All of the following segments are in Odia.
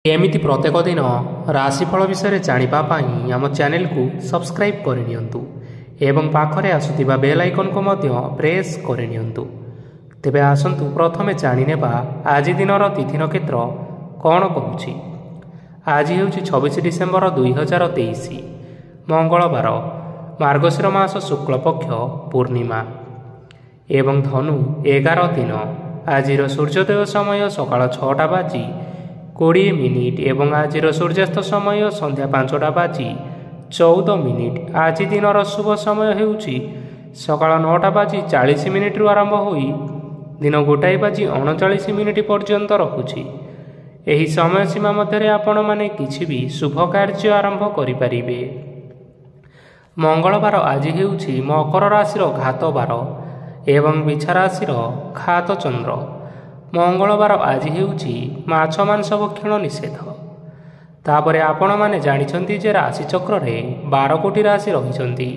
एमिति प्रत्येक दिन राशिफल विषय जानापी आम चैनल को सब्सक्राइब करनियंतु एवं पाखरे आसुथिबा बेल आइकन को मध्य प्रेस करनियंतु। तेबे आसंतु प्रथमे जानिनेबा आज दिनर तिथि नक्षत्र कौन कहूछि। आज हेउछि 26 डिसेम्बर 2023 मंगलवार, मार्गशीर मास शुक्ल पक्ष पूर्णिमा एवं धनु 11 दिन। आज सूर्योदय समय सकाळ 6टा बाजी 20 मिनिट एवं आज सूर्यास्त समय संध्या 5टा बाजी 14 मिनिट। आज दिनर शुभ समय हेउछि सकाळ 9टा बाजी 40 मिनिट रु आरंभ होई दिन 1 बाजी 39 मिनिट पर्यंत रहुछि। एही समय सीमा मध्य आपण माने किछि भी शुभ कार्य आरंभ करिपारिबे। मंगलवार आज हेउछि मकर राशि घात बार एवं बिछा राशि घात चंद्र। मंगलवार आज हेउछि माछ मांस भक्षण निषेध। तापरे आपण माने जानिछंती जे राशि चक्र रे 12 कोटी राशि रहिछंती।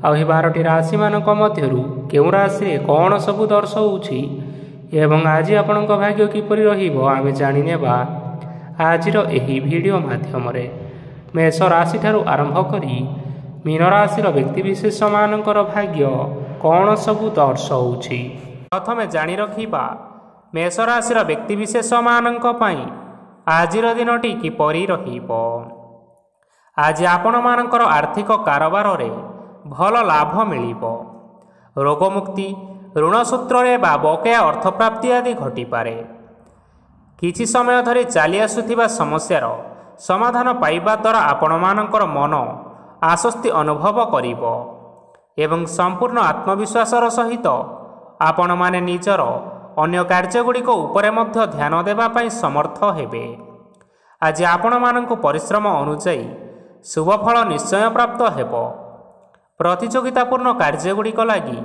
आ 12टी राशि मानक मध्यरु केउ राशि रे कोन सब दर्शाउछि एवं आज आपणक भाग्य किपरि रहिबो आमे जानिनेबा आजिर एही वीडियो माध्यम रे। मेष राशि ठारू आरंभ करी मीन राशिर व्यक्तिविशेष मानकर भाग्य कोन सब दर्शाउछि। प्रथमे जानि रखिबा मेष राशिर व्यक्तिविशेष मानक पई आजिर दिनटी किपरि रहिबो। आज आपण मानकर आर्थिक कारोबार रे भल लाभ मिलिबो। रोगमुक्ति, ऋण सूत्र बा बकेया अर्थ प्राप्ति आदि घटिपारे। किछि समय धरि चली आसुथिबा समस्यार समाधान पाइबा द्वारा आपण मानकर मन आश्वस्ति अनुभव करिबो एवं संपूर्ण आत्मविश्वासर सहित आपण माने निजर अन्य कार्यगुड़िक उपरे मध्य ध्यान देवा पाई समर्थ हेबे। आज आपण मानंकु परिश्रम अनुसायी शुभ फल निश्चय प्राप्त हेबो। प्रतियोगितापूर्ण कार्यगुड़िक लागि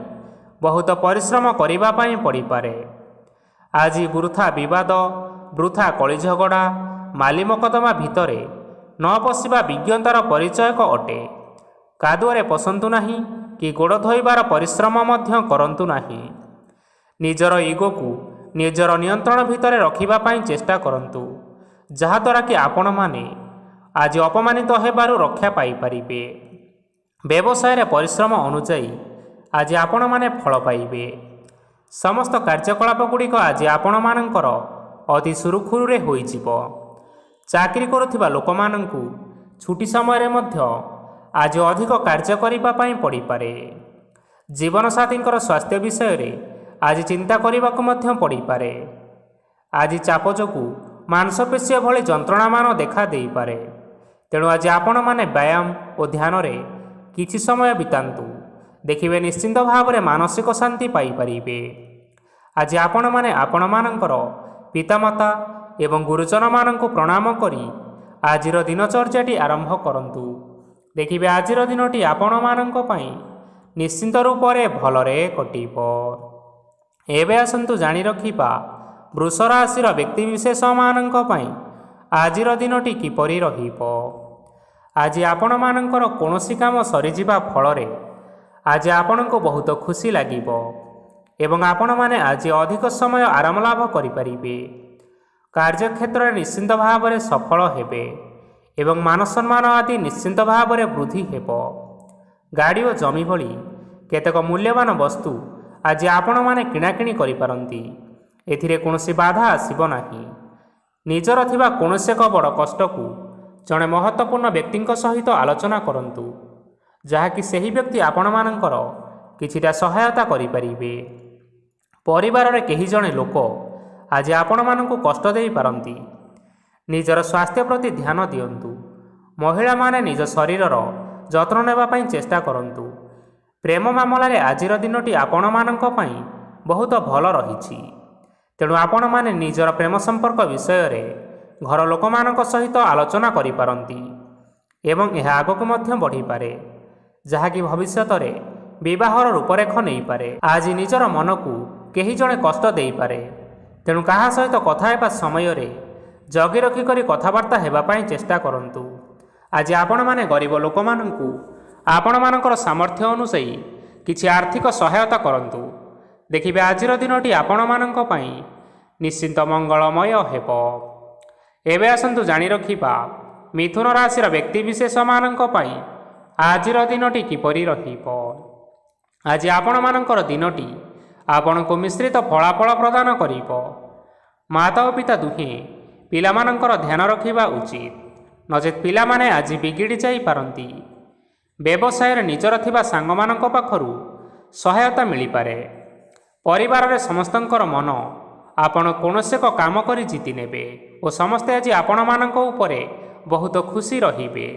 बहुत परिश्रम करिबा पाई पड़िपारे। आज वृथा विवाद, वृथा कଳି झगड़ा, माली मकदमा भितरे न पशिबा विज्ञतार परिचयक अटे। कादुअरे पसंतु नाही कि गोड़ धोइबार परिश्रम मध्य करंतु नाही। निजर इगो को निजर नियंत्रण भितर रखिबा पाई चेष्टा करंतु, जहाद्वारा कि आपण माने आज अपमानित हेबारु रक्षा पाई परिबे। व्यवसाय रे परिश्रम अनुसायी आज आपण माने फल पाइबे। समस्त कार्यकलाप गुड़िक आज आपण मानकर अति सुरुखुरुरे होई जिवो। चाकरी करुथिबा लोक मानंकु छुट्टी समय रे मध्य आज अधिक कार्य करिबा पाई पड़ी पारे। जीवन साथींकर स्वास्थ्य विषय रे आज चिंता करने मध्य पड़ी पारे। आज चाप जोगु मांसपेशी भली जंत्रणा मान देखा दे पारे। तेणु आज आपण माने व्यायाम और ध्यान रे किछि समय बितांतु, देखिबे निश्चिंत भाव में मानसिक शांति पाई परिबे। आज आपण माने आपण मानकर पितामाता एवं गुरुजन मानंकु प्रणाम करी आजिर दिनचर्याटी आरंभ करंतु। देखिबे आजिर दिनटी आपण मानंक पई निश्चिंत रूप से भलरे कटिबो। एबे आसंतु जानि रखिबा वृष राशिर व्यक्तिविशेष मानंक पई आजिर दिनटी किपरि रहिबो। आज आपण मानंकर कोनोसी काम सरीजिबा फलरे आज आपणको बहुत खुशी लागिबो एवं आपण माने आज अधिक समय आराम लाभ करि परिबे। कार्यक्षेत्र में निश्चिंत भाव में सफल हेबे एवं मान सम्मान आदि निश्चिंत भाव में वृद्धि हेबो। गाड़ी और जमी भली केतेक मूल्यवान वस्तु आज आपण माने किणाकिणी करिपारंती। एथिरे कोनोसी बाधा आसीबो नाही। निजर थिबा कोनोसी एक बड़ कष्ट को जड़े महत्वपूर्ण व्यक्ति सहित आलोचना करंतु, जहाँकि सही व्यक्ति आपण मानकर किछिटा सहायता करिपारिबे। परिवार रे केही जणे लोक आज आपण मानकु कष्ट देई पारंती। निजर स्वास्थ्य प्रति ध्यान दियंतु। महिला माने निज शरीरर जत्न नेबा पई चेष्टा करंतु। प्रेम मामलारे आजिर दिनटी आपण मानंक पई बहुत भल रहिछि। तेणु आपण माने निजर प्रेम संपर्क विषय रे घर लोक मानक सहित आलोचना करि पारंती एवं यह आगक मध्य बढ़ी पारे, जहाँकि भविष्यत रे विवाहर रूपरेख नहीं पारे। आज निजर मन को केही जणे कष्ट देई पारे। तेणु कहा सहित कथा हेबा समय रे जगी रखी करी कथबार्ता हेबा पई चेष्टा करंतु। आज आपण माने गरीब लोक मानंकु आपण मानकर सामर्थ्य अनुसायी किछि आर्थिक सहायता करंतु। देखिबे आजिर दिनटी आपण मानंक पई निश्चिंत मंगलमय हेबो। ଏବେ ଆସନ୍ତୁ ଜାଣି ରଖିବା ମିଥୁନ ରାଶିର ବ୍ୟକ୍ତିବିଶେଷମାନଙ୍କ ପାଇଁ ଆଜିର ଦିନଟି କିପରି ରହିବ। ଆଜି ଆପଣମାନଙ୍କର ଦିନଟି ଆପଣଙ୍କୁ ମିଶ୍ରିତ ଫଳାଫଳ ପ୍ରଦାନ କରିବ। ମାତା ଓ ପିତା ଦୁହେଁ ପିଲାମାନଙ୍କର ଧ୍ୟାନ ରଖିବା ଉଚିତ, ନଚେତ୍ ପିଲାମାନେ ଆଜି ବିଗିଡ଼ି ଯାଇପାରନ୍ତି। ବ୍ୟବସାୟରେ ନିଜର ଥିବା ସାଙ୍ଗମାନଙ୍କ ପାଖରୁ ସହାୟତା ମିଳିପାରେ। ପରିବାରରେ ସମସ୍ତଙ୍କର ମନ ଆପଣ କୌଣସି ଏକ କାମ କରି ଜିତି ନେବେ ଓ ସମସ୍ତେ ଆଜି ଆପଣମାନଙ୍କ ଉପରେ ବହୁତ ଖୁସି ରହିବେ।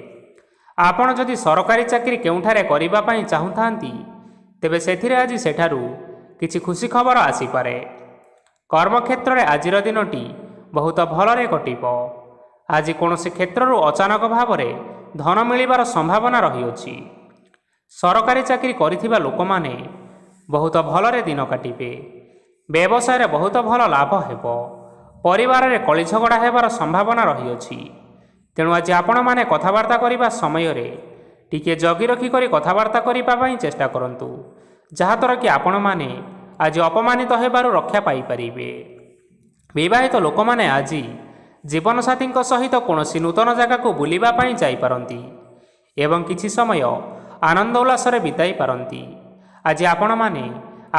ଆପଣ ଯଦି ସରକାରୀ ଚାକିରି କେଉଁଠାରେ କରିବା ପାଇଁ ଚାହୁଁଥାନ୍ତି, ତେବେ ସେଥିରେ ଆଜି ସେଠାରୁ କିଛି ଖୁସି ଖବର ଆସିପାରେ। କର୍ମକ୍ଷେତ୍ରରେ ଆଜିର ଦିନଟି ବହୁତ ଭଲରେ କଟିବ। ଆଜି କୌଣସି କ୍ଷେତ୍ରରୁ ଅଚାନକ ଭାବରେ ଧନ ମିଳିବାର ସମ୍ଭାବନା ରହିଅଛି। ସରକାରୀ ଚାକିରି କରିଥିବା ଲୋକମାନେ ବହୁତ ଭଲରେ ଦିନ କାଟିବେ। ବ୍ୟବସାୟରେ ବହୁତ ଭଲ ଲାଭ ହେବ। ପରିବାରରେ କଳିଝଗଡ଼ା ହେବାର ସମ୍ଭାବନା ରହିଅଛି। ତେଣୁ ଆଜି ଆପଣମାନେ କଥାବାର୍ତ୍ତା କରିବା ସମୟରେ ଟିକିଏ ଜଗି ରଖି କରି କଥାବାର୍ତ୍ତା କରିବା ପାଇଁ ଚେଷ୍ଟା କରନ୍ତୁ, ଯାହାଦ୍ୱାରା କି ଆପଣମାନେ ଆଜି ଅପମାନିତ ହେବାରୁ ରକ୍ଷା ପାଇପାରିବେ। ବିବାହିତ ଲୋକମାନେ ଆଜି ଜୀବନସାଥୀଙ୍କ ସହିତ କୌଣସି ନୂତନ ଜାଗାକୁ ବୁଲିବା ପାଇଁ ଯାଇପାରନ୍ତି ଏବଂ କିଛି ସମୟ ଆନନ୍ଦ ଉଲ୍ଲାସରେ ବିତାଇ ପାରନ୍ତି। ଆଜି ଆପଣମାନେ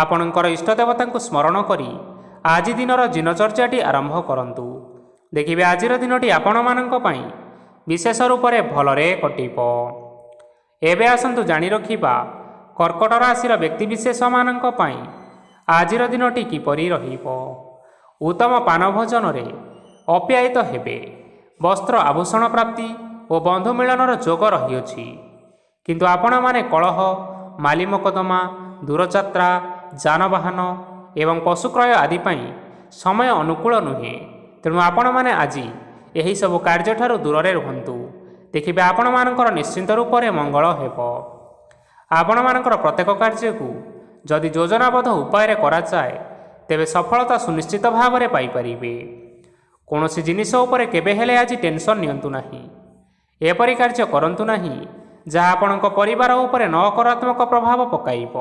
ଆପଣଙ୍କର ଇଷ୍ଟଦେବତାଙ୍କୁ ସ୍ମରଣ କରି ଆଜି ଦିନର ଦିନଚର୍ଯ୍ୟାଟି ଆରମ୍ଭ କରନ୍ତୁ। ଦେଖିବେ ଆଜିର ଦିନଟି ଆପଣମାନଙ୍କ ପାଇଁ ବିଶେଷ ରୂପରେ ଭଲରେ କଟିବ। ଏବେ ଆସନ୍ତୁ ଜାଣି ରଖିବା କର୍କଟ ରାଶିର ବ୍ୟକ୍ତିବିଶେଷମାନଙ୍କ ପାଇଁ ଆଜିର ଦିନଟି କିପରି ରହିବ। ଉତ୍ତମ ପାନ ଭୋଜନରେ ଅପ୍ୟାୟିତ ହେବେ। ବସ୍ତ୍ର ଆଭୂଷଣ ପ୍ରାପ୍ତି ଓ ବନ୍ଧୁ ମିଳନର ଯୋଗ ରହିଅଛି। କିନ୍ତୁ ଆପଣମାନେ କଳହ, ମାଲି ମକଦ୍ଦମା, ଦୂରଯାତ୍ରା, ଯାନବାହନ ଏବଂ ପଶୁ କ୍ରୟ ଆଦି ପାଇଁ ସମୟ ଅନୁକୂଳ ନୁହେଁ। ତେଣୁ ଆପଣମାନେ ଆଜି ଏହିସବୁ କାର୍ଯ୍ୟଠାରୁ ଦୂରରେ ରୁହନ୍ତୁ। ଦେଖିବେ ଆପଣମାନଙ୍କର ନିଶ୍ଚିନ୍ତ ରୂପରେ ମଙ୍ଗଳ ହେବ। ଆପଣମାନଙ୍କର ପ୍ରତ୍ୟେକ କାର୍ଯ୍ୟକୁ ଯଦି ଯୋଜନାବଦ୍ଧ ଉପାୟରେ କରାଯାଏ, ତେବେ ସଫଳତା ସୁନିଶ୍ଚିତ ଭାବରେ ପାଇପାରିବେ। କୌଣସି ଜିନିଷ ଉପରେ କେବେ ହେଲେ ଆଜି ଟେନସନ୍ ନିଅନ୍ତୁ ନାହିଁ। ଏପରି କାର୍ଯ୍ୟ କରନ୍ତୁ ନାହିଁ ଯାହା ଆପଣଙ୍କ ପରିବାର ଉପରେ ନକାରାତ୍ମକ ପ୍ରଭାବ ପକାଇବ।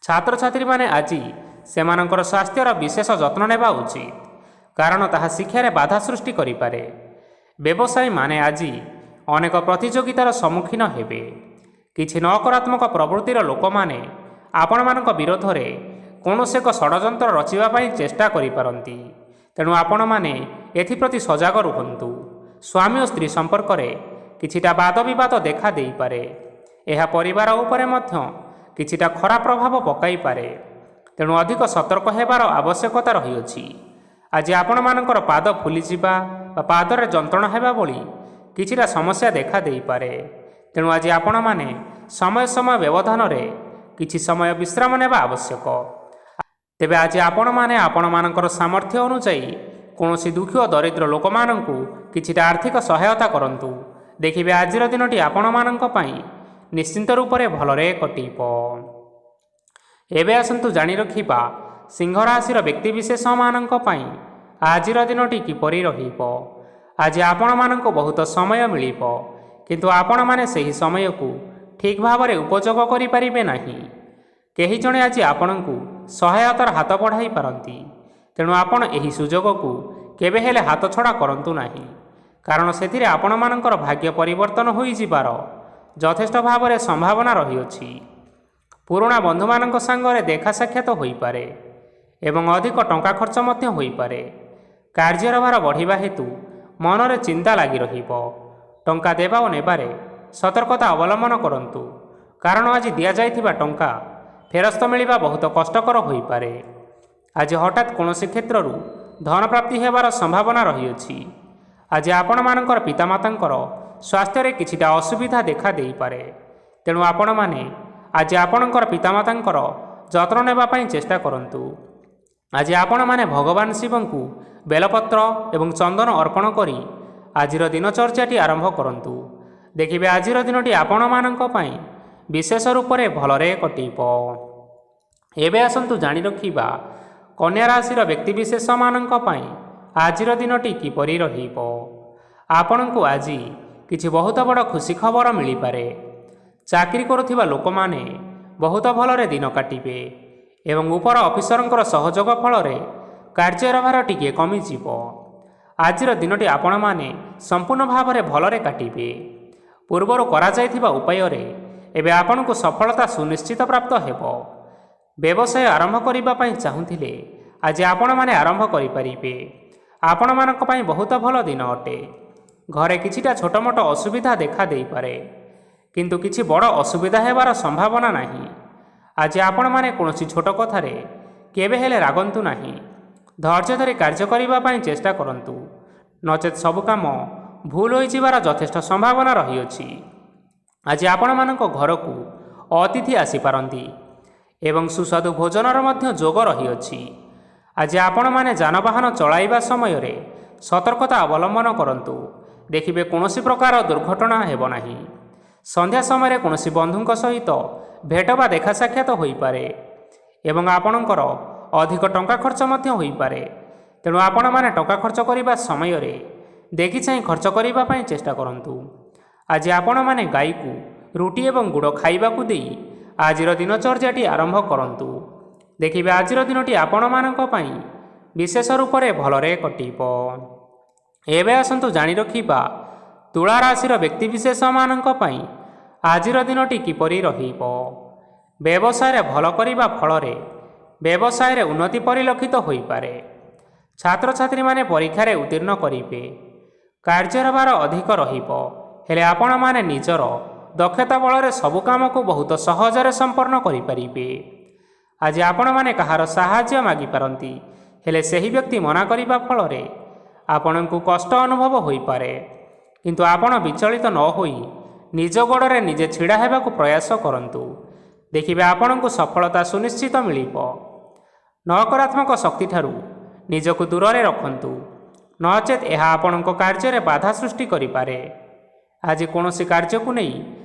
ଛାତ୍ରଛାତ୍ରୀମାନେ ଆଜି ସେମାନଙ୍କର ସ୍ୱାସ୍ଥ୍ୟର ବିଶେଷ ଯତ୍ନ ନେବା ଉଚିତ, କାରଣ ତାହା ଶିକ୍ଷାରେ ବାଧା ସୃଷ୍ଟି କରିପାରେ। ବ୍ୟବସାୟୀମାନେ ଆଜି ଅନେକ ପ୍ରତିଯୋଗିତାର ସମ୍ମୁଖୀନ ହେବେ। କିଛି ନକାରାତ୍ମକ ପ୍ରବୃତ୍ତିର ଲୋକମାନେ ଆପଣମାନଙ୍କ ବିରୋଧରେ କୌଣସି ଏକ ଷଡ଼ଯନ୍ତ୍ର ରଚିବା ପାଇଁ ଚେଷ୍ଟା କରିପାରନ୍ତି। ତେଣୁ ଆପଣମାନେ ଏଥିପ୍ରତି ସଜାଗ ରୁହନ୍ତୁ। ସ୍ୱାମୀ ଓ ସ୍ତ୍ରୀ ସମ୍ପର୍କରେ କିଛିଟା ବାଦବିବାଦ ଦେଖା ଦେଇପାରେ। ଏହା ପରିବାର ଉପରେ ମଧ୍ୟ କିଛିଟା ଖରାପ ପ୍ରଭାବ ପକାଇପାରେ। ତେଣୁ ଅଧିକ ସତର୍କ ହେବାର ଆବଶ୍ୟକତା ରହିଅଛି। ଆଜି ଆପଣମାନଙ୍କର ପାଦ ଫୁଲିଯିବା ବା ପାଦରେ ଯନ୍ତ୍ରଣା ହେବା ଭଳି କିଛିଟା ସମସ୍ୟା ଦେଖା ଦେଇପାରେ। ତେଣୁ ଆଜି ଆପଣମାନେ ସମୟ ସମୟ ବ୍ୟବଧାନରେ କିଛି ସମୟ ବିଶ୍ରାମ ନେବା ଆବଶ୍ୟକ। ତେବେ ଆଜି ଆପଣମାନେ ଆପଣମାନଙ୍କର ସାମର୍ଥ୍ୟ ଅନୁଯାୟୀ କୌଣସି ଦୁଃଖୀ ଓ ଦରିଦ୍ର ଲୋକମାନଙ୍କୁ କିଛିଟା ଆର୍ଥିକ ସହାୟତା କରନ୍ତୁ। ଦେଖିବେ ଆଜିର ଦିନଟି ଆପଣମାନଙ୍କ ପାଇଁ ନିଶ୍ଚିନ୍ତ ରୂପରେ ଭଲରେ କଟିବ। ଏବେ ଆସନ୍ତୁ ଜାଣି ରଖିବା ସିଂହ ରାଶିର ବ୍ୟକ୍ତିବିଶେଷମାନଙ୍କ ପାଇଁ ଆଜିର ଦିନଟି କିପରି ରହିବ। ଆଜି ଆପଣମାନଙ୍କୁ ବହୁତ ସମୟ ମିଳିବ, କିନ୍ତୁ ଆପଣମାନେ ସେହି ସମୟକୁ ଠିକ୍ ଭାବରେ ଉପଯୋଗ କରିପାରିବେ ନାହିଁ। କେହି ଜଣେ ଆଜି ଆପଣଙ୍କୁ ସହାୟତାର ହାତ ବଢ଼ାଇ ପାରନ୍ତି। ତେଣୁ ଆପଣ ଏହି ସୁଯୋଗକୁ କେବେ ହେଲେ ହାତଛଡ଼ା କରନ୍ତୁ ନାହିଁ, କାରଣ ସେଥିରେ ଆପଣମାନଙ୍କର ଭାଗ୍ୟ ପରିବର୍ତ୍ତନ ହୋଇଯିବାର ଯଥେଷ୍ଟ ଭାବରେ ସମ୍ଭାବନା ରହିଅଛି। ପୁରୁଣା ବନ୍ଧୁମାନଙ୍କ ସାଙ୍ଗରେ ଦେଖା ସାକ୍ଷାତ ହୋଇପାରେ ଏବଂ ଅଧିକ ଟଙ୍କା ଖର୍ଚ୍ଚ ମଧ୍ୟ ହୋଇପାରେ। କାର୍ଯ୍ୟର ଭାର ବଢ଼ିବା ହେତୁ ମନରେ ଚିନ୍ତା ଲାଗି ରହିବ। ଟଙ୍କା ଦେବା ଓ ନେବାରେ ସତର୍କତା ଅବଲମ୍ବନ କରନ୍ତୁ, କାରଣ ଆଜି ଦିଆଯାଇଥିବା ଟଙ୍କା ଫେରସ୍ତ ମିଳିବା ବହୁତ କଷ୍ଟକର ହୋଇପାରେ। ଆଜି ହଠାତ୍ କୌଣସି କ୍ଷେତ୍ରରୁ ଧନ ପ୍ରାପ୍ତି ହେବାର ସମ୍ଭାବନା ରହିଅଛି। ଆଜି ଆପଣମାନଙ୍କର ପିତାମାତାଙ୍କର ସ୍ୱାସ୍ଥ୍ୟରେ କିଛିଟା ଅସୁବିଧା ଦେଖା ଦେଇପାରେ। ତେଣୁ ଆପଣମାନେ ଆଜି ଆପଣଙ୍କର ପିତାମାତାଙ୍କର ଯତ୍ନ ନେବା ପାଇଁ ଚେଷ୍ଟା କରନ୍ତୁ। ଆଜି ଆପଣମାନେ ଭଗବାନ ଶିବଙ୍କୁ ବେଲପତ୍ର ଏବଂ ଚନ୍ଦନ ଅର୍ପଣ କରି ଆଜିର ଦିନଚର୍ଯ୍ୟାଟି ଆରମ୍ଭ କରନ୍ତୁ। ଦେଖିବେ ଆଜିର ଦିନଟି ଆପଣମାନଙ୍କ ପାଇଁ ବିଶେଷ ରୂପରେ ଭଲରେ କଟିବ। ଏବେ ଆସନ୍ତୁ ଜାଣି ରଖିବା କନ୍ୟା ରାଶିର ବ୍ୟକ୍ତିବିଶେଷମାନଙ୍କ ପାଇଁ ଆଜିର ଦିନଟି କିପରି ରହିବ। ଆପଣଙ୍କୁ ଆଜି କିଛି ବହୁତ ବଡ଼ ଖୁସି ଖବର ମିଳିପାରେ। ଚାକିରି କରୁଥିବା ଲୋକମାନେ ବହୁତ ଭଲରେ ଦିନ କାଟିବେ ଏବଂ ଉପର ଅଫିସରଙ୍କର ସହଯୋଗ ଫଳରେ କାର୍ଯ୍ୟର ଭାର ଟିକିଏ କମିଯିବ। ଆଜିର ଦିନଟି ଆପଣମାନେ ସମ୍ପୂର୍ଣ୍ଣ ଭାବରେ ଭଲରେ କାଟିବେ। ପୂର୍ବରୁ କରାଯାଇଥିବା ଉପାୟରେ ଏବେ ଆପଣଙ୍କୁ ସଫଳତା ସୁନିଶ୍ଚିତ ପ୍ରାପ୍ତ ହେବ। ବ୍ୟବସାୟ ଆରମ୍ଭ କରିବା ପାଇଁ ଚାହୁଁଥିଲେ ଆଜି ଆପଣମାନେ ଆରମ୍ଭ କରିପାରିବେ। ଆପଣମାନଙ୍କ ପାଇଁ ବହୁତ ଭଲ ଦିନ ଅଟେ। ଘରେ କିଛିଟା ଛୋଟମୋଟ ଅସୁବିଧା ଦେଖା ଦେଇପାରେ, କିନ୍ତୁ କିଛି ବଡ଼ ଅସୁବିଧା ହେବାର ସମ୍ଭାବନା ନାହିଁ। ଆଜି ଆପଣମାନେ କୌଣସି ଛୋଟ କଥାରେ କେବେ ହେଲେ ରାଗନ୍ତୁ ନାହିଁ। ଧୈର୍ଯ୍ୟ ଧରି କାର୍ଯ୍ୟ କରିବା ପାଇଁ ଚେଷ୍ଟା କରନ୍ତୁ, ନଚେତ୍ ସବୁ କାମ ଭୁଲ ହୋଇଯିବାର ଯଥେଷ୍ଟ ସମ୍ଭାବନା ରହିଅଛି। ଆଜି ଆପଣମାନଙ୍କ ଘରକୁ ଅତିଥି ଆସିପାରନ୍ତି ଏବଂ ସୁସ୍ୱାଦୁ ଭୋଜନର ମଧ୍ୟ ଯୋଗ ରହିଅଛି। ଆଜି ଆପଣମାନେ ଯାନବାହନ ଚଳାଇବା ସମୟରେ ସତର୍କତା ଅବଲମ୍ବନ କରନ୍ତୁ। ଦେଖିବେ କୌଣସି ପ୍ରକାର ଦୁର୍ଘଟଣା ହେବ ନାହିଁ। ସନ୍ଧ୍ୟା ସମୟରେ କୌଣସି ବନ୍ଧୁଙ୍କ ସହିତ ଭେଟ ବା ଦେଖା ସାକ୍ଷାତ ହୋଇପାରେ ଏବଂ ଆପଣଙ୍କର ଅଧିକ ଟଙ୍କା ଖର୍ଚ୍ଚ ମଧ୍ୟ ହୋଇପାରେ। ତେଣୁ ଆପଣମାନେ ଟଙ୍କା ଖର୍ଚ୍ଚ କରିବା ସମୟରେ ଦେଖି ଚାହିଁ ଖର୍ଚ୍ଚ କରିବା ପାଇଁ ଚେଷ୍ଟା କରନ୍ତୁ। ଆଜି ଆପଣମାନେ ଗାଈକୁ ରୁଟି ଏବଂ ଗୁଡ଼ ଖାଇବାକୁ ଦେଇ ଆଜିର ଦିନଚର୍ଯ୍ୟାଟି ଆରମ୍ଭ କରନ୍ତୁ। ଦେଖିବେ ଆଜିର ଦିନଟି ଆପଣମାନଙ୍କ ପାଇଁ ବିଶେଷ ରୂପରେ ଭଲରେ କଟିବ। ଏବେ ଆସନ୍ତୁ ଜାଣି ରଖିବା ତୁଳା ରାଶିର ବ୍ୟକ୍ତିବିଶେଷମାନଙ୍କ ପାଇଁ ଆଜିର ଦିନଟି କିପରି ରହିବ। ବ୍ୟବସାୟରେ ଭଲ କରିବା ଫଳରେ ବ୍ୟବସାୟରେ ଉନ୍ନତି ପରିଲକ୍ଷିତ ହୋଇପାରେ। ଛାତ୍ରଛାତ୍ରୀମାନେ ପରୀକ୍ଷାରେ ଉତ୍ତୀର୍ଣ୍ଣ କରିବେ। କାର୍ଯ୍ୟର ଭାର ଅଧିକ ରହିବ, ହେଲେ ଆପଣମାନେ ନିଜର ଦକ୍ଷତା ବଳରେ ସବୁ କାମକୁ ବହୁତ ସହଜରେ ସମ୍ପନ୍ନ କରିପାରିବେ। ଆଜି ଆପଣମାନେ କାହାର ସାହାଯ୍ୟ ମାଗିପାରନ୍ତି, ହେଲେ ସେହି ବ୍ୟକ୍ତି ମନା କରିବା ଫଳରେ ଆପଣଙ୍କୁ କଷ୍ଟ ଅନୁଭବ ହୋଇପାରେ। କିନ୍ତୁ ଆପଣ ବିଚଳିତ ନ ହୋଇ ନିଜ ଗୋଡ଼ରେ ନିଜେ ଛିଡ଼ା ହେବାକୁ ପ୍ରୟାସ କରନ୍ତୁ। ଦେଖିବେ ଆପଣଙ୍କୁ ସଫଳତା ସୁନିଶ୍ଚିତ ମିଳିବ। ନକାରାତ୍ମକ ଶକ୍ତିଠାରୁ ନିଜକୁ ଦୂରରେ ରଖନ୍ତୁ, ନଚେତ୍ ଏହା ଆପଣଙ୍କ କାର୍ଯ୍ୟରେ ବାଧା ସୃଷ୍ଟି କରିପାରେ। ଆଜି କୌଣସି କାର୍ଯ୍ୟକୁ ନେଇ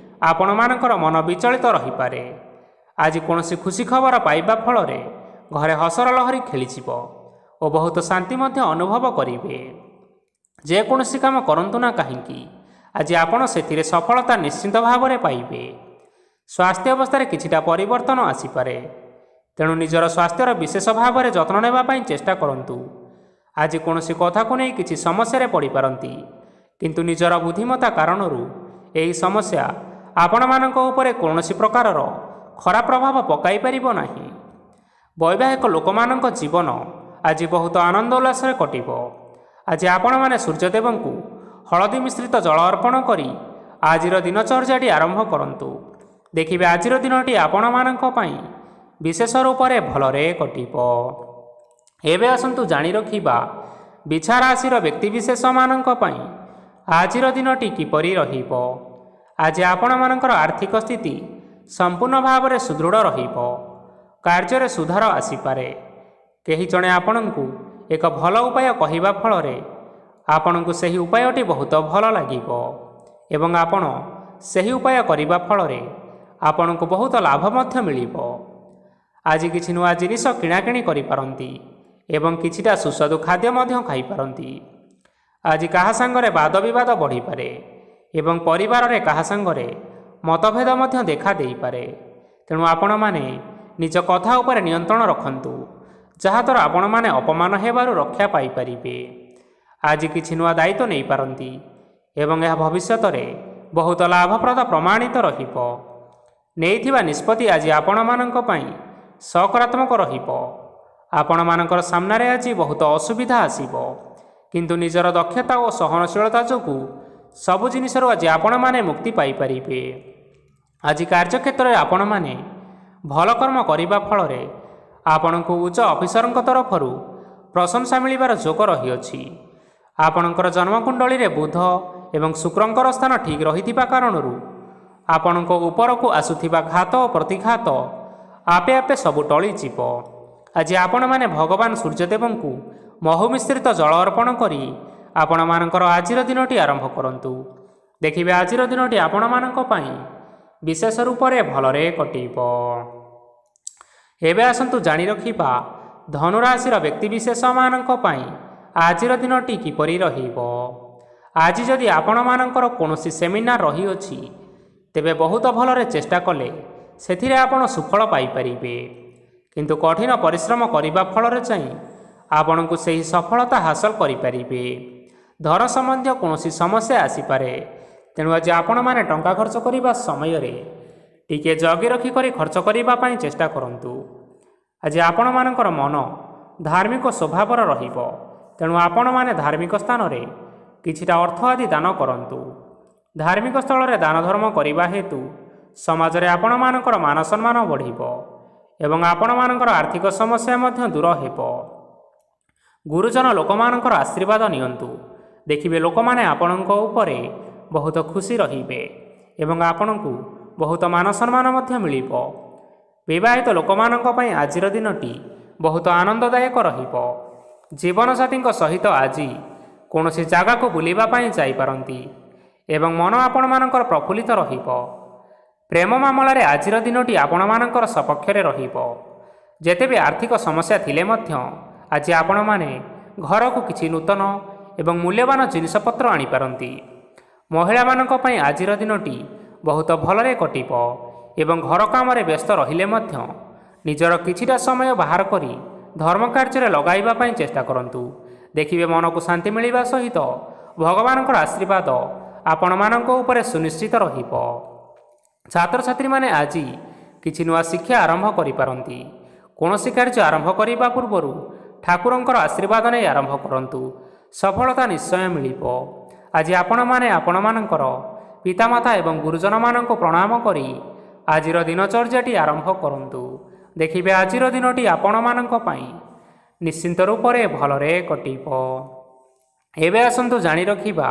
ଆପଣମାନଙ୍କର ମନ ବିଚଳିତ ରହିପାରେ। ଆଜି କୌଣସି ଖୁସି ଖବର ପାଇବା ଫଳରେ ଘରେ ହସର ଲହରୀ ଖେଳିଯିବ ଓ ବହୁତ ଶାନ୍ତି ମଧ୍ୟ ଅନୁଭବ କରିବେ। ଯେକୌଣସି କାମ କରନ୍ତୁ ନା କାହିଁକି, ଆଜି ଆପଣ ସେଥିରେ ସଫଳତା ନିଶ୍ଚିତ ଭାବରେ ପାଇବେ। ସ୍ୱାସ୍ଥ୍ୟ ଅବସ୍ଥାରେ କିଛିଟା ପରିବର୍ତ୍ତନ ଆସିପାରେ, ତେଣୁ ନିଜର ସ୍ୱାସ୍ଥ୍ୟର ବିଶେଷ ଭାବରେ ଯତ୍ନ ନେବା ପାଇଁ ଚେଷ୍ଟା କରନ୍ତୁ। ଆଜି କୌଣସି କଥାକୁ ନେଇ କିଛି ସମସ୍ୟାରେ ପଡ଼ିପାରନ୍ତି, କିନ୍ତୁ ନିଜର ବୁଦ୍ଧିମତ୍ତା କାରଣରୁ ଏହି ସମସ୍ୟା ଆପଣମାନଙ୍କ ଉପରେ କୌଣସି ପ୍ରକାରର ଖରାପ ପ୍ରଭାବ ପକାଇ ପାରିବ ନାହିଁ। ବୈବାହିକ ଲୋକମାନଙ୍କ ଜୀବନ ଆଜି ବହୁତ ଆନନ୍ଦ ଉଲ୍ଲାସରେ କଟିବ। ଆଜି ଆପଣମାନେ ସୂର୍ଯ୍ୟଦେବଙ୍କୁ ହଳଦୀ ମିଶ୍ରିତ ଜଳ ଅର୍ପଣ କରି ଆଜିର ଦିନଚର୍ଯ୍ୟାଟି ଆରମ୍ଭ କରନ୍ତୁ। ଦେଖିବେ ଆଜିର ଦିନଟି ଆପଣମାନଙ୍କ ପାଇଁ ବିଶେଷ ରୂପରେ ଭଲରେ କଟିବ। ଏବେ ଆସନ୍ତୁ ଜାଣି ରଖିବା ବିଛା ରାଶିର ବ୍ୟକ୍ତିବିଶେଷମାନଙ୍କ ପାଇଁ ଆଜିର ଦିନଟି କିପରି ରହିବ। ଆଜି ଆପଣମାନଙ୍କର ଆର୍ଥିକ ସ୍ଥିତି ସମ୍ପୂର୍ଣ୍ଣ ଭାବରେ ସୁଦୃଢ଼ ରହିବ। କାର୍ଯ୍ୟରେ ସୁଧାର ଆସିପାରେ। କେହି ଜଣେ ଆପଣଙ୍କୁ ଏକ ଭଲ ଉପାୟ କହିବା ଫଳରେ ଆପଣଙ୍କୁ ସେହି ଉପାୟଟି ବହୁତ ଭଲ ଲାଗିବ ଏବଂ ଆପଣ ସେହି ଉପାୟ କରିବା ଫଳରେ ଆପଣଙ୍କୁ ବହୁତ ଲାଭ ମଧ୍ୟ ମିଳିବ। ଆଜି କିଛି ନୂଆ ଜିନିଷ କିଣାକିଣି କରିପାରନ୍ତି ଏବଂ କିଛିଟା ସୁସ୍ୱାଦୁ ଖାଦ୍ୟ ମଧ୍ୟ ଖାଇପାରନ୍ତି। ଆଜି କାହା ସାଙ୍ଗରେ ବାଦ ବିବାଦ ବଢ଼ିପାରେ ଏବଂ ପରିବାରରେ କାହା ସାଙ୍ଗରେ ମତଭେଦ ମଧ୍ୟ ଦେଖା ଦେଇପାରେ। ତେଣୁ ଆପଣମାନେ ନିଜ କଥା ଉପରେ ନିୟନ୍ତ୍ରଣ ରଖନ୍ତୁ, ଯାହାଦ୍ୱାରା ଆପଣମାନେ ଅପମାନ ହେବାରୁ ରକ୍ଷା ପାଇପାରିବେ। ଆଜି କିଛି ନୂଆ ଦାୟିତ୍ୱ ନେଇପାରନ୍ତି ଏବଂ ଏହା ଭବିଷ୍ୟତରେ ବହୁତ ଲାଭପ୍ରଦ ପ୍ରମାଣିତ ରହିବ। ନେଇଥିବା ନିଷ୍ପତ୍ତି ଆଜି ଆପଣମାନଙ୍କ ପାଇଁ ସକାରାତ୍ମକ ରହିବ। ଆପଣମାନଙ୍କର ସାମ୍ନାରେ ଆଜି ବହୁତ ଅସୁବିଧା ଆସିବ, କିନ୍ତୁ ନିଜର ଦକ୍ଷତା ଓ ସହନଶୀଳତା ଯୋଗୁଁ ସବୁ ଜିନିଷରୁ ଆଜି ଆପଣମାନେ ମୁକ୍ତି ପାଇପାରିବେ। ଆଜି କାର୍ଯ୍ୟକ୍ଷେତ୍ରରେ ଆପଣମାନେ ଭଲ କର୍ମ କରିବା ଫଳରେ ଆପଣଙ୍କୁ ଉଚ୍ଚ ଅଫିସରଙ୍କ ତରଫରୁ ପ୍ରଶଂସା ମିଳିବାର ଯୋଗ ରହିଅଛି। ଆପଣଙ୍କର ଜନ୍ମକୁଣ୍ଡଳୀରେ ବୁଧ ଏବଂ ଶୁକ୍ରଙ୍କର ସ୍ଥାନ ଠିକ୍ ରହିଥିବା କାରଣରୁ ଆପଣଙ୍କ ଉପରକୁ ଆସୁଥିବା ଘାତ ଓ ପ୍ରତିଘାତ ଆପେ ଆପେ ସବୁ ଟଳିଯିବ। ଆଜି ଆପଣମାନେ ଭଗବାନ ସୂର୍ଯ୍ୟଦେବଙ୍କୁ ମହୁ ମିଶ୍ରିତ ଜଳ ଅର୍ପଣ କରି ଆପଣମାନଙ୍କର ଆଜିର ଦିନଟି ଆରମ୍ଭ କରନ୍ତୁ। ଦେଖିବେ ଆଜିର ଦିନଟି ଆପଣମାନଙ୍କ ପାଇଁ ବିଶେଷ ରୂପରେ ଭଲରେ କଟିବ। ଏବେ ଆସନ୍ତୁ ଜାଣି ରଖିବା ଧନୁରାଶିର ବ୍ୟକ୍ତିବିଶେଷମାନଙ୍କ ପାଇଁ ଆଜିର ଦିନଟି କିପରି ରହିବ। ଆଜି ଯଦି ଆପଣମାନଙ୍କର କୌଣସି ସେମିନାର ରହିଅଛି, ତେବେ ବହୁତ ଭଲରେ ଚେଷ୍ଟା କଲେ ସେଥିରେ ଆପଣ ସୁଫଳ ପାଇପାରିବେ, କିନ୍ତୁ କଠିନ ପରିଶ୍ରମ କରିବା ଫଳରେ ଯାଇ ଆପଣଙ୍କୁ ସେହି ସଫଳତା ହାସଲ କରିପାରିବେ। ଧନ ସମ୍ବନ୍ଧୀୟ କୌଣସି ସମସ୍ୟା ଆସିପାରେ। ତେଣୁ ଆଜି ଆପଣମାନେ ଟଙ୍କା ଖର୍ଚ୍ଚ କରିବା ସମୟରେ ଟିକିଏ ଜଗି ରଖି କରି ଖର୍ଚ୍ଚ କରିବା ପାଇଁ ଚେଷ୍ଟା କରନ୍ତୁ। ଆଜି ଆପଣମାନଙ୍କର ମନ ଧାର୍ମିକ ସ୍ୱଭାବର ରହିବ। ତେଣୁ ଆପଣମାନେ ଧାର୍ମିକ ସ୍ଥାନରେ କିଛିଟା ଅର୍ଥ ଆଦି ଦାନ କରନ୍ତୁ। ଧାର୍ମିକ ସ୍ଥଳରେ ଦାନ ଧର୍ମ କରିବା ହେତୁ ସମାଜରେ ଆପଣମାନଙ୍କର ମାନ ସମ୍ମାନ ବଢ଼ିବ ଏବଂ ଆପଣମାନଙ୍କର ଆର୍ଥିକ ସମସ୍ୟା ମଧ୍ୟ ଦୂର ହେବ। ଗୁରୁଜନ ଲୋକମାନଙ୍କର ଆଶୀର୍ବାଦ ନିଅନ୍ତୁ। ଦେଖିବେ ଲୋକମାନେ ଆପଣଙ୍କ ଉପରେ ବହୁତ ଖୁସି ରହିବେ ଏବଂ ଆପଣଙ୍କୁ ବହୁତ ମାନ ସମ୍ମାନ ମଧ୍ୟ ମିଳିବ। ବିବାହିତ ଲୋକମାନଙ୍କ ପାଇଁ ଆଜିର ଦିନଟି ବହୁତ ଆନନ୍ଦଦାୟକ ରହିବ। ଜୀବନସାଥୀଙ୍କ ସହିତ ଆଜି କୌଣସି ଜାଗାକୁ ବୁଲିବା ପାଇଁ ଯାଇପାରନ୍ତି ଏବଂ ମନ ଆପଣମାନଙ୍କର ପ୍ରଫୁଲ୍ଲିତ ରହିବ। ପ୍ରେମ ମାମଲାରେ ଆଜିର ଦିନଟି ଆପଣମାନଙ୍କର ସପକ୍ଷରେ ରହିବ। ଯେତେ ବି ଆର୍ଥିକ ସମସ୍ୟା ଥିଲେ ମଧ୍ୟ ଆଜି ଆପଣମାନେ ଘରକୁ କିଛି ନୂତନ ଏବଂ ମୂଲ୍ୟବାନ ଜିନିଷପତ୍ର ଆଣିପାରନ୍ତି। ମହିଳାମାନଙ୍କ ପାଇଁ ଆଜିର ଦିନଟି ବହୁତ ଭଲରେ କଟିବ ଏବଂ ଘର କାମରେ ବ୍ୟସ୍ତ ରହିଲେ ମଧ୍ୟ ନିଜର କିଛିଟା ସମୟ ବାହାର କରି ଧର୍ମ କାର୍ଯ୍ୟରେ ଲଗାଇବା ପାଇଁ ଚେଷ୍ଟା କରନ୍ତୁ। ଦେଖିବେ ମନକୁ ଶାନ୍ତି ମିଳିବା ସହିତ ଭଗବାନଙ୍କର ଆଶୀର୍ବାଦ ଆପଣମାନଙ୍କ ଉପରେ ସୁନିଶ୍ଚିତ ରହିବ। ଛାତ୍ରଛାତ୍ରୀମାନେ ଆଜି କିଛି ନୂଆ ଶିକ୍ଷା ଆରମ୍ଭ କରିପାରନ୍ତି। କୌଣସି କାର୍ଯ୍ୟ ଆରମ୍ଭ କରିବା ପୂର୍ବରୁ ଠାକୁରଙ୍କର ଆଶୀର୍ବାଦ ନେଇ ଆରମ୍ଭ କରନ୍ତୁ। ସଫଳତା ନିଶ୍ଚୟ ମିଳିବ। ଆଜି ଆପଣମାନେ ଆପଣମାନଙ୍କର ପିତାମାତା ଏବଂ ଗୁରୁଜନମାନଙ୍କୁ ପ୍ରଣାମ କରି ଆଜିର ଦିନଚର୍ଯ୍ୟାଟି ଆରମ୍ଭ କରନ୍ତୁ। ଦେଖିବେ ଆଜିର ଦିନଟି ଆପଣମାନଙ୍କ ପାଇଁ ନିଶ୍ଚିନ୍ତ ରୂପରେ ଭଲରେ କଟିବ। ଏବେ ଆସନ୍ତୁ ଜାଣି ରଖିବା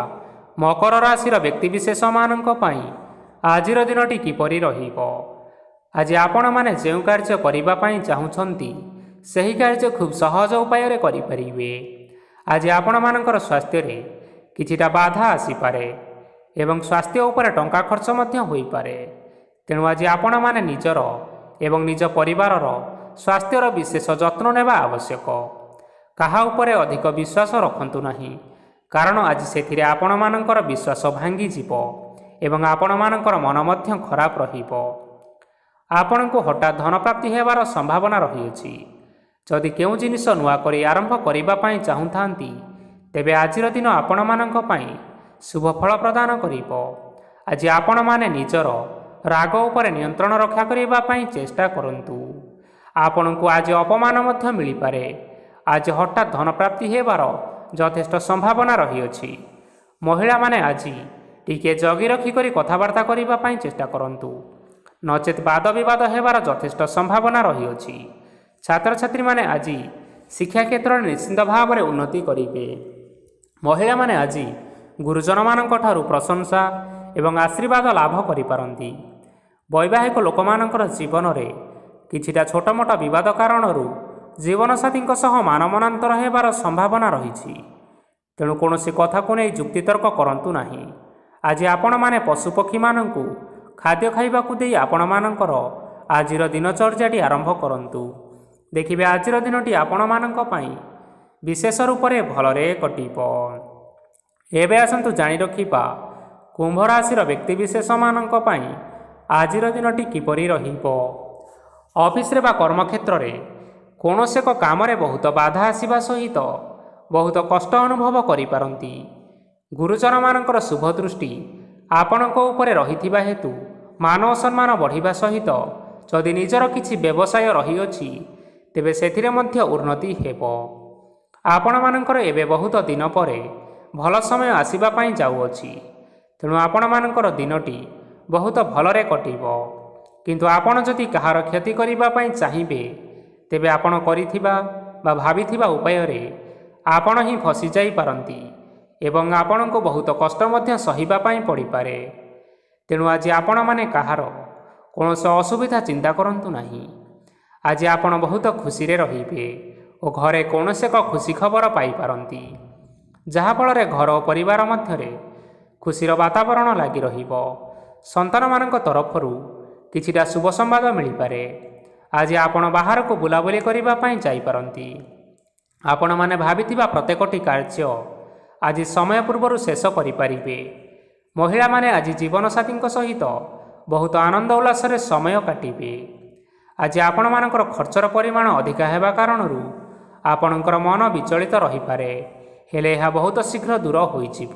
ମକର ରାଶିର ବ୍ୟକ୍ତିବିଶେଷମାନଙ୍କ ପାଇଁ ଆଜିର ଦିନଟି କିପରି ରହିବ। ଆଜି ଆପଣମାନେ ଯେଉଁ କାର୍ଯ୍ୟ କରିବା ପାଇଁ ଚାହୁଁଛନ୍ତି ସେହି କାର୍ଯ୍ୟ ଖୁବ୍ ସହଜ ଉପାୟରେ କରିପାରିବେ। ଆଜି ଆପଣମାନଙ୍କର ସ୍ୱାସ୍ଥ୍ୟରେ କିଛିଟା ବାଧା ଆସିପାରେ ଏବଂ ସ୍ୱାସ୍ଥ୍ୟ ଉପରେ ଟଙ୍କା ଖର୍ଚ୍ଚ ମଧ୍ୟ ହୋଇପାରେ। ତେଣୁ ଆଜି ଆପଣମାନେ ନିଜର ଏବଂ ନିଜ ପରିବାରର ସ୍ୱାସ୍ଥ୍ୟର ବିଶେଷ ଯତ୍ନ ନେବା ଆବଶ୍ୟକ। କାହା ଉପରେ ଅଧିକ ବିଶ୍ୱାସ ରଖନ୍ତୁ ନାହିଁ, କାରଣ ଆଜି ସେଥିରେ ଆପଣମାନଙ୍କର ବିଶ୍ୱାସ ଭାଙ୍ଗିଯିବ ଏବଂ ଆପଣମାନଙ୍କର ମନ ମଧ୍ୟ ଖରାପ ରହିବ। ଆପଣଙ୍କୁ ହଠାତ୍ ଧନପ୍ରାପ୍ତି ହେବାର ସମ୍ଭାବନା ରହିଅଛି। ଯଦି କେଉଁ ଜିନିଷ ନୂଆ କରି ଆରମ୍ଭ କରିବା ପାଇଁ ଚାହୁଁଥାନ୍ତି ତେବେ ଆଜିର ଦିନ ଆପଣମାନଙ୍କ ପାଇଁ ଶୁଭ ଫଳ ପ୍ରଦାନ କରିବ। ଆଜି ଆପଣମାନେ ନିଜର ରାଗ ଉପରେ ନିୟନ୍ତ୍ରଣ ରକ୍ଷା କରିବା ପାଇଁ ଚେଷ୍ଟା କରନ୍ତୁ। ଆପଣଙ୍କୁ ଆଜି ଅପମାନ ମଧ୍ୟ ମିଳିପାରେ। ଆଜି ହଠାତ୍ ଧନପ୍ରାପ୍ତି ହେବାର ଯଥେଷ୍ଟ ସମ୍ଭାବନା ରହିଅଛି। ମହିଳାମାନେ ଆଜି ଟିକିଏ ଜଗି ରଖି କରି କଥାବାର୍ତ୍ତା କରିବା ପାଇଁ ଚେଷ୍ଟା କରନ୍ତୁ, ନଚେତ୍ ବାଦ ବିବାଦ ହେବାର ଯଥେଷ୍ଟ ସମ୍ଭାବନା ରହିଅଛି। ଛାତ୍ରଛାତ୍ରୀମାନେ ଆଜି ଶିକ୍ଷା କ୍ଷେତ୍ରରେ ନିଶ୍ଚିନ୍ତ ଭାବରେ ଉନ୍ନତି କରିବେ। ମହିଳାମାନେ ଆଜି ଗୁରୁଜନମାନଙ୍କ ଠାରୁ ପ୍ରଶଂସା ଏବଂ ଆଶୀର୍ବାଦ ଲାଭ କରିପାରନ୍ତି। ବୈବାହିକ ଲୋକମାନଙ୍କର ଜୀବନରେ କିଛିଟା ଛୋଟମୋଟ ବିବାଦ କାରଣରୁ ଜୀବନସାଥୀଙ୍କ ସହ ମାନମନାନ୍ତର ହେବାର ସମ୍ଭାବନା ରହିଛି। ତେଣୁ କୌଣସି କଥାକୁ ନେଇ ଯୁକ୍ତିତର୍କ କରନ୍ତୁ ନାହିଁ। ଆଜି ଆପଣମାନେ ପଶୁପକ୍ଷୀମାନଙ୍କୁ ଖାଦ୍ୟ ଖାଇବାକୁ ଦେଇ ଆପଣମାନଙ୍କର ଆଜିର ଦିନଚର୍ଯ୍ୟାଟି ଆରମ୍ଭ କରନ୍ତୁ। ଦେଖିବେ ଆଜିର ଦିନଟି ଆପଣମାନଙ୍କ ପାଇଁ ବିଶେଷ ରୂପରେ ଭଲରେ କଟିବ। ଏବେ ଆସନ୍ତୁ ଜାଣି ରଖିବା କୁମ୍ଭ ରାଶିର ବ୍ୟକ୍ତିବିଶେଷମାନଙ୍କ ପାଇଁ ଆଜିର ଦିନଟି କିପରି ରହିବ। ଅଫିସରେ ବା କର୍ମକ୍ଷେତ୍ରରେ କୌଣସି ଏକ କାମରେ ବହୁତ ବାଧା ଆସିବା ସହିତ ବହୁତ କଷ୍ଟ ଅନୁଭବ କରିପାରନ୍ତି। ଗୁରୁଜନମାନଙ୍କର ଶୁଭ ଦୃଷ୍ଟି ଆପଣଙ୍କ ଉପରେ ରହିଥିବା ହେତୁ ମାନ ଓ ସମ୍ମାନ ବଢ଼ିବା ସହିତ ଯଦି ନିଜର କିଛି ବ୍ୟବସାୟ ରହିଅଛି ତେବେ ସେଥିରେ ମଧ୍ୟ ଉନ୍ନତି ହେବ। ଆପଣମାନଙ୍କର ଏବେ ବହୁତ ଦିନ ପରେ ଭଲ ସମୟ ଆସିବା ପାଇଁ ଯାଉଅଛି। ତେଣୁ ଆପଣମାନଙ୍କର ଦିନଟି ବହୁତ ଭଲରେ କଟିବ। କିନ୍ତୁ ଆପଣ ଯଦି କାହାର କ୍ଷତି କରିବା ପାଇଁ ଚାହିଁବେ ତେବେ ଆପଣ କରିଥିବା ବା ଭାବିଥିବା ଉପାୟରେ ଆପଣ ହିଁ ଫସିଯାଇପାରନ୍ତି ଏବଂ ଆପଣଙ୍କୁ ବହୁତ କଷ୍ଟ ମଧ୍ୟ ସହିବା ପାଇଁ ପଡ଼ିପାରେ। ତେଣୁ ଆଜି ଆପଣମାନେ କାହାର କୌଣସି ଅସୁବିଧା ଚିନ୍ତା କରନ୍ତୁ ନାହିଁ। ଆଜି ଆପଣ ବହୁତ ଖୁସିରେ ରହିବେ ଓ ଘରେ କୌଣସି ଏକ ଖୁସି ଖବର ପାଇପାରନ୍ତି, ଯାହାଫଳରେ ଘର ଓ ପରିବାର ମଧ୍ୟରେ ଖୁସିର ବାତାବରଣ ଲାଗି ରହିବ। ସନ୍ତାନମାନଙ୍କ ତରଫରୁ କିଛିଟା ଶୁଭ ସମ୍ବାଦ ମିଳିପାରେ। ଆଜି ଆପଣ ବାହାରକୁ ବୁଲାବୁଲି କରିବା ପାଇଁ ଯାଇପାରନ୍ତି। ଆପଣମାନେ ଭାବିଥିବା ପ୍ରତ୍ୟେକଟି କାର୍ଯ୍ୟ ଆଜି ସମୟ ପୂର୍ବରୁ ଶେଷ କରିପାରିବେ। ମହିଳାମାନେ ଆଜି ଜୀବନସାଥୀଙ୍କ ସହିତ ବହୁତ ଆନନ୍ଦ ଉଲ୍ଲାସରେ ସମୟ କାଟିବେ। ଆଜି ଆପଣମାନଙ୍କର ଖର୍ଚ୍ଚର ପରିମାଣ ଅଧିକା ହେବା କାରଣରୁ ଆପଣଙ୍କର ମନ ବିଚଳିତ ରହିପାରେ ହେଲେ ଏହା ବହୁତ ଶୀଘ୍ର ଦୂର ହୋଇଯିବ।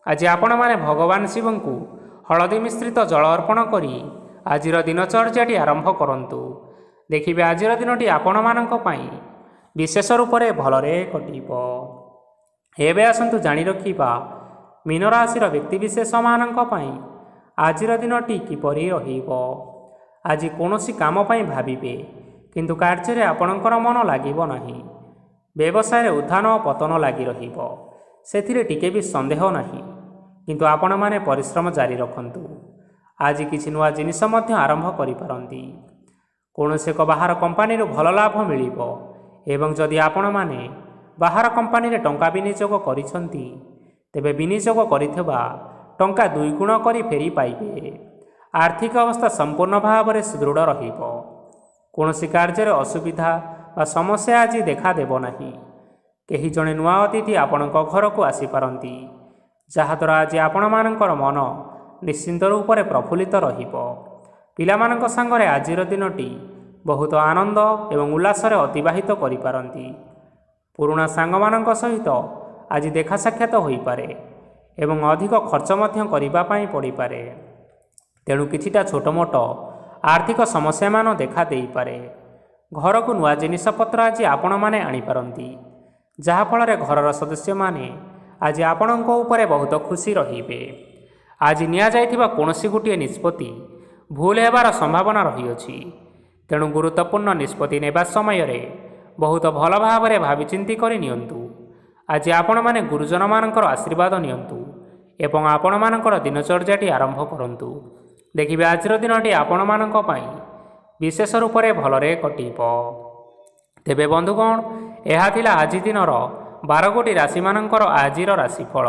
ଆଜି ଆପଣମାନେ ଭଗବାନ ଶିବଙ୍କୁ ହଳଦୀ ମିଶ୍ରିତ ଜଳ ଅର୍ପଣ କରି ଆଜିର ଦିନଚର୍ଯ୍ୟାଟି ଆରମ୍ଭ କରନ୍ତୁ। ଦେଖିବେ ଆଜିର ଦିନଟି ଆପଣମାନଙ୍କ ପାଇଁ ବିଶେଷ ରୂପରେ ଭଲରେ କଟିବ। ଏବେ ଆସନ୍ତୁ ଜାଣି ରଖିବା ମୀନ ରାଶିର ବ୍ୟକ୍ତିବିଶେଷମାନଙ୍କ ପାଇଁ ଆଜିର ଦିନଟି କିପରି ରହିବ। ଆଜି କୌଣସି କାମ ପାଇଁ ଭାବିବେ, କିନ୍ତୁ କାର୍ଯ୍ୟରେ ଆପଣଙ୍କର ମନ ଲାଗିବ ନାହିଁ। ବ୍ୟବସାୟରେ ଉତ୍ଥାନ ଓ ପତନ ଲାଗି ରହିବ, ସେଥିରେ ଟିକେ ବି ସନ୍ଦେହ ନାହିଁ। କିନ୍ତୁ ଆପଣମାନେ ପରିଶ୍ରମ ଜାରି ରଖନ୍ତୁ। ଆଜି କିଛି ନୂଆ ଜିନିଷ ମଧ୍ୟ ଆରମ୍ଭ କରିପାରନ୍ତି। କୌଣସି ଏକ ବାହାର କମ୍ପାନୀରୁ ଭଲ ଲାଭ ମିଳିବ ଏବଂ ଯଦି ଆପଣମାନେ ବାହାର କମ୍ପାନୀରେ ଟଙ୍କା ବିନିଯୋଗ କରିଛନ୍ତି, ତେବେ ବିନିଯୋଗ କରିଥିବା ଟଙ୍କା 2 ଗୁଣ କରି ଫେରି ପାଇବେ। ଆର୍ଥିକ ଅବସ୍ଥା ସମ୍ପୂର୍ଣ୍ଣ ଭାବରେ ସୁଦୃଢ଼ ରହିବ। କୌଣସି କାର୍ଯ୍ୟରେ ଅସୁବିଧା ବା ସମସ୍ୟା ଆଜି ଦେଖାଦେବ ନାହିଁ। କେହି ଜଣେ ନୂଆ ଅତିଥି ଆପଣଙ୍କ ଘରକୁ ଆସିପାରନ୍ତି, ଯାହାଦ୍ୱାରା ଆଜି ଆପଣମାନଙ୍କର ମନ ନିଶ୍ଚିନ୍ତ ରୂପରେ ପ୍ରଫୁଲ୍ଲିତ ରହିବ। ପିଲାମାନଙ୍କ ସାଙ୍ଗରେ ଆଜିର ଦିନଟି ବହୁତ ଆନନ୍ଦ ଏବଂ ଉଲ୍ଲାସରେ ଅତିବାହିତ କରିପାରନ୍ତି। ପୁରୁଣା ସାଙ୍ଗମାନଙ୍କ ସହିତ ଆଜି ଦେଖା ସାକ୍ଷାତ ହୋଇପାରେ ଏବଂ ଅଧିକ ଖର୍ଚ୍ଚ ମଧ୍ୟ କରିବା ପାଇଁ ପଡ଼ିପାରେ। ତେଣୁ କିଛିଟା ଛୋଟମୋଟ ଆର୍ଥିକ ସମସ୍ୟାମାନ ଦେଖା ଦେଇପାରେ। ଘରକୁ ନୂଆ ଜିନିଷପତ୍ର ଆଜି ଆପଣମାନେ ଆଣିପାରନ୍ତି, ଯାହାଫଳରେ ଘରର ସଦସ୍ୟମାନେ ଆଜି ଆପଣଙ୍କ ଉପରେ ବହୁତ ଖୁସି ରହିବେ। ଆଜି ନିଆଯାଇଥିବା କୌଣସି ଗୋଟିଏ ନିଷ୍ପତ୍ତି ଭୁଲ ହେବାର ସମ୍ଭାବନା ରହିଅଛି। ତେଣୁ ଗୁରୁତ୍ୱପୂର୍ଣ୍ଣ ନିଷ୍ପତ୍ତି ନେବା ସମୟରେ ବହୁତ ଭଲ ଭାବରେ ଭାବିଚିନ୍ତି କରି ନିଅନ୍ତୁ। ଆଜି ଆପଣମାନେ ଗୁରୁଜନମାନଙ୍କର ଆଶୀର୍ବାଦ ନିଅନ୍ତୁ ଏବଂ ଆପଣମାନଙ୍କର ଦିନଚର୍ଯ୍ୟାଟି ଆରମ୍ଭ କରନ୍ତୁ। ଦେଖିବେ ଆଜିର ଦିନଟି ଆପଣମାନଙ୍କ ପାଇଁ ବିଶେଷ ରୂପରେ ଭଲରେ କଟିବ। ତେବେ ବନ୍ଧୁଗଣ, ଏହା ଥିଲା ଆଜି ଦିନର 12ଗୋଟି ରାଶିମାନଙ୍କର ଆଜିର ରାଶିଫଳ।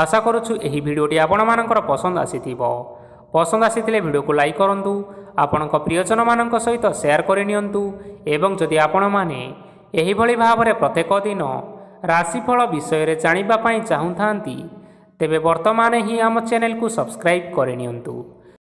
ଆଶା କରୁଛୁ ଏହି ଭିଡ଼ିଓଟି ଆପଣମାନଙ୍କର ପସନ୍ଦ ଆସିଥିବ। ପସନ୍ଦ ଆସିଥିଲେ ଭିଡ଼ିଓକୁ ଲାଇକ୍ କରନ୍ତୁ, ଆପଣଙ୍କ ପ୍ରିୟଜନମାନଙ୍କ ସହିତ ସେୟାର କରିନିଅନ୍ତୁ ଏବଂ ଯଦି ଆପଣମାନେ ଏହିଭଳି ଭାବରେ ପ୍ରତ୍ୟେକ ଦିନ ରାଶିଫଳ ବିଷୟରେ ଜାଣିବା ପାଇଁ ଚାହୁଁଥାନ୍ତି, ତେବେ ବର୍ତ୍ତମାନ ହିଁ ଆମ ଚ୍ୟାନେଲକୁ ସବସ୍କ୍ରାଇବ୍ କରିନିଅନ୍ତୁ।